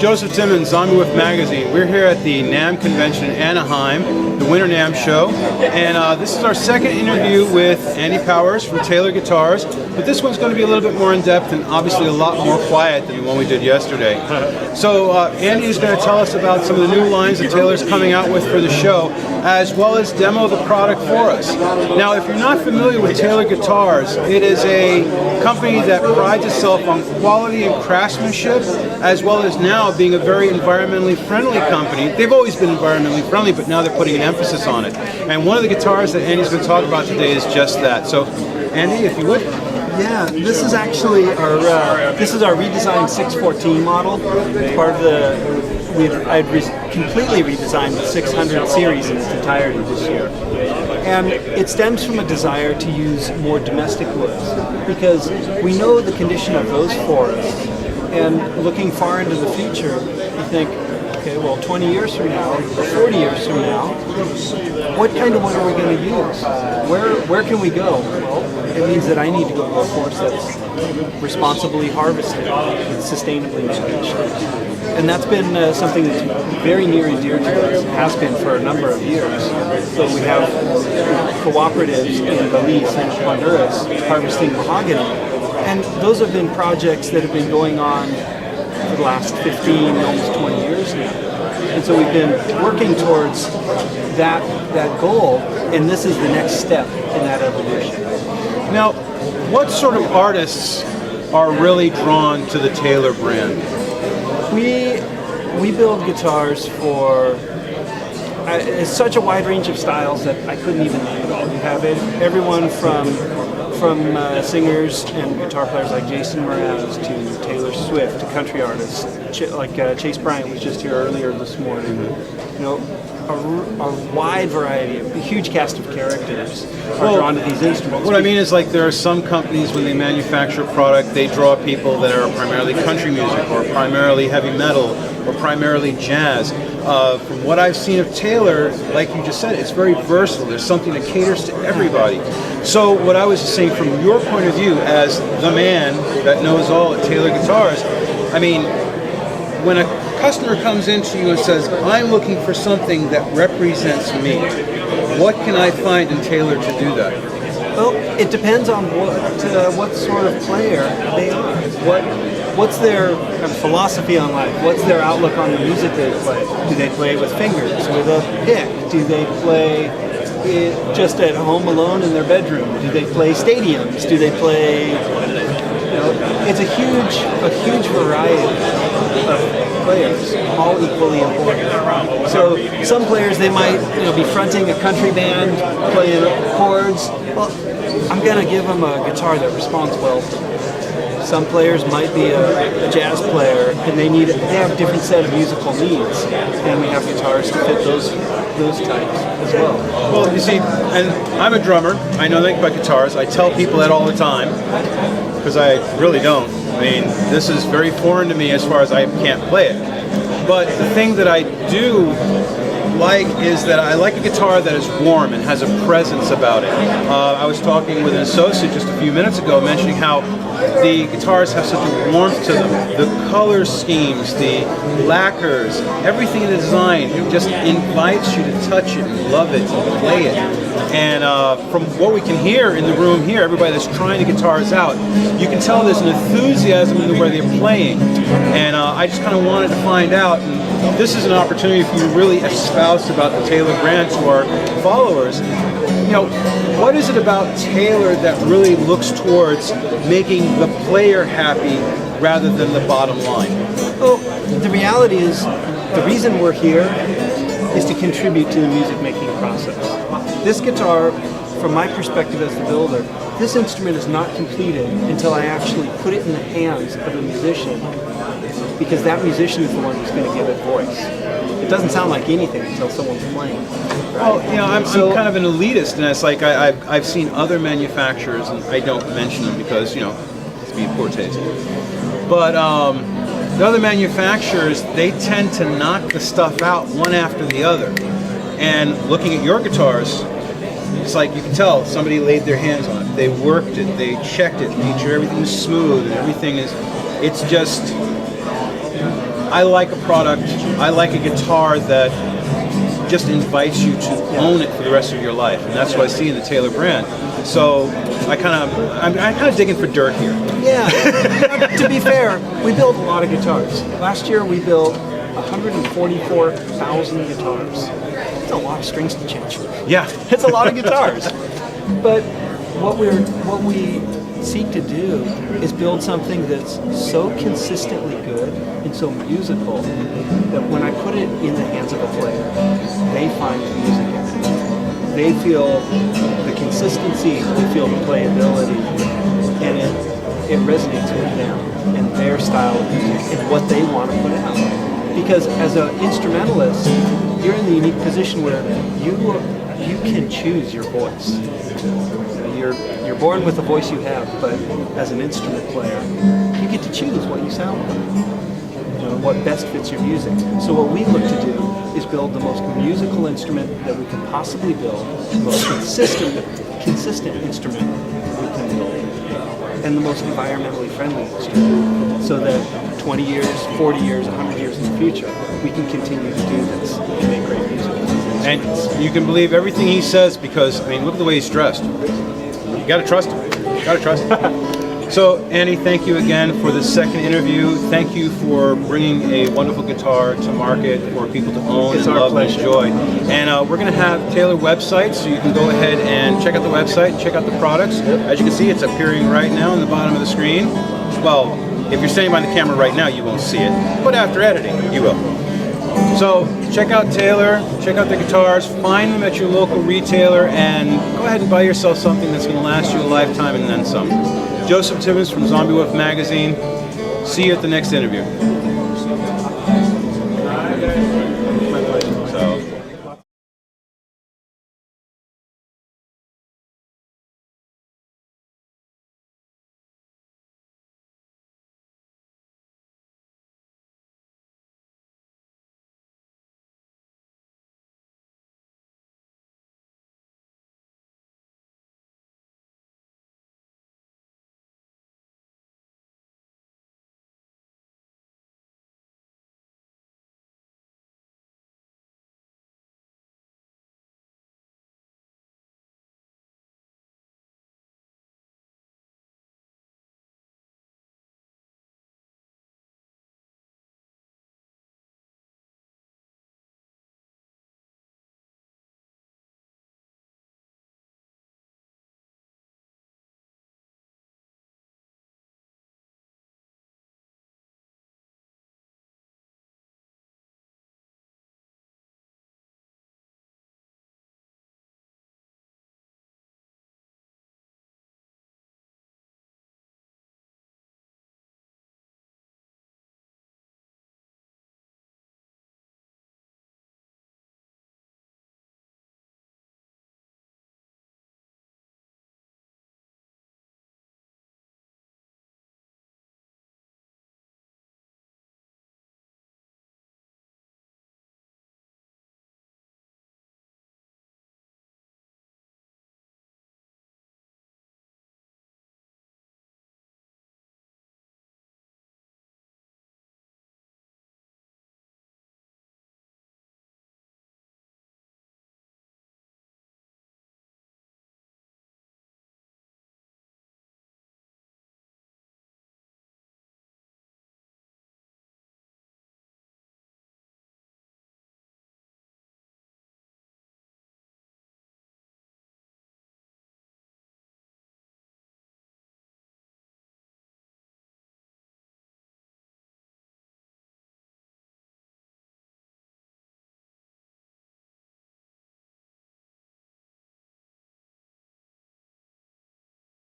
Joseph Timmons, I'm with Magazine. We're here at the NAMM convention in Anaheim, the Winter NAMM show, and this is our second interview with Andy Powers from Taylor Guitars, but this one's going to be a little bit more in-depth and obviously a lot more quiet than the one we did yesterday. So Andy is going to tell us about some of the new lines that Taylor's coming out with for the show, as well as demo the product for us. Now, if you're not familiar with Taylor Guitars, it is a company that prides itself on quality and craftsmanship, as well as now being a very environmentally friendly company. They've always been environmentally friendly, but now they're putting an emphasis on it. And one of the guitars that Andy's going to talk about today is just that. So, Andy, if you would. Yeah, this is actually our redesigned 614 model. It's part of completely redesigned the 600 series in its entirety this year. And it stems from a desire to use more domestic woods, because we know the condition of those forests. And looking far into the future, you think, okay, well, 20 years from now, or 40 years from now, what kind of wood are we going to use? Where can we go? Well, it means that I need to go to a forest that's responsibly harvested and sustainably managed. And that's been something that's very near and dear to us, has been for a number of years. So we have cooperatives in Belize and Honduras harvesting mahogany. And those have been projects that have been going on for the last 15, almost 20 years now. And so we've been working towards that goal, and this is the next step in that evolution. Now, what sort of artists are really drawn to the Taylor brand? We build guitars for it's such a wide range of styles that I couldn't even name it all. We have everyone from singers and guitar players like Jason Mraz to Taylor Swift to country artists like Chase Bryant was just here earlier this morning. You know, a wide variety, a huge cast of characters are drawn to these instruments. What I mean is, like, there are some companies when they manufacture a product, they draw people that are primarily country music or primarily heavy metal or primarily jazz. From what I've seen of Taylor, like you just said, it's very versatile. There's something that caters to everybody. So what I was just saying, from your point of view as the man that knows all at Taylor Guitars, I mean, when a customer comes into you and says, I'm looking for something that represents me, what can I find in Taylor to do that? Well, it depends on what sort of player they are. What's their philosophy on life? What's their outlook on the music they play? Do they play with fingers, with a pick? Do they play just at home alone in their bedroom? Do they play stadiums? Do they play? It's a huge variety of players, all equally important. So some players, they might be fronting a country band, playing chords. Well, I'm gonna give them a guitar that responds well to them. Some players might be a jazz player, and they have a different set of musical needs, and we have guitars to fit those types as well. Well, you see, and I'm a drummer. I know nothing about guitars. I tell people that all the time, because I really don't. I mean, this is very foreign to me as far as I can't play it. But the thing that I do like is that I like a guitar that is warm and has a presence about it. I was talking with an associate just a few minutes ago mentioning how the guitars have such a warmth to them. The color schemes, the lacquers, everything in the design, it just invites you to touch it and love it and play it. And from what we can hear in the room here, everybody that's trying the guitars out, you can tell there's an enthusiasm in the way they're playing. And I just kind of wanted to find out, and this is an opportunity for you to really espouse about the Taylor brand to our followers. What is it about Taylor that really looks towards making the player happy rather than the bottom line? Well, the reality is, the reason we're here is to contribute to the music making process. This guitar, from my perspective as the builder, this instrument is not completed until I actually put it in the hands of a musician, because that musician is the one who's going to give it voice. It doesn't sound like anything until someone's playing. Well, I'm kind of an elitist, and it's like I've seen other manufacturers, and I don't mention them because, it's be poor taste. But the other manufacturers, they tend to knock the stuff out one after the other. And looking at your guitars, it's like you can tell somebody laid their hands on it. They worked it, they checked it, made sure everything was smooth, and everything is, it's just, I like a product, I like a guitar that just invites you to own it for the rest of your life, and that's what I see in the Taylor brand. So I'm kind of digging for dirt here. Yeah. To be fair, we build a lot of guitars. Last year we built 144,000 guitars. It's a lot of strings to change. Yeah, It's a lot of guitars. But what we seek to do is build something that's so consistently good and so musical that when I put it in the hands of a player, they find the music in it. They feel the consistency, they feel the playability, and it resonates with them and their style of music and what they want to put out. Because as an instrumentalist, you're in the unique position where you can choose your voice. You're born with the voice you have, but as an instrument player, you get to choose what you sound like, what best fits your music. So what we look to do is build the most musical instrument that we can possibly build, the most consistent instrument we can build, and the most environmentally friendly instrument, so that 20 years, 40 years, 100 years in the future, we can continue to do this and make great music. and you can believe everything he says because, I mean, look at the way he's dressed. You gotta trust him. You gotta trust him. So, Annie, thank you again for the second interview. Thank you for bringing a wonderful guitar to market for people to own It's and our love and pleasure. enjoy. And we're going to have Taylor websites, so you can go ahead and check out the website, check out the products. As you can see, it's appearing right now on the bottom of the screen. Well, if you're standing by the camera right now, you won't see it, but after editing, you will. So check out Taylor, check out the guitars, find them at your local retailer, and go ahead and buy yourself something that's going to last you a lifetime and then some. Joseph Timmons from Zombie Wolf Magazine. See you at the next interview.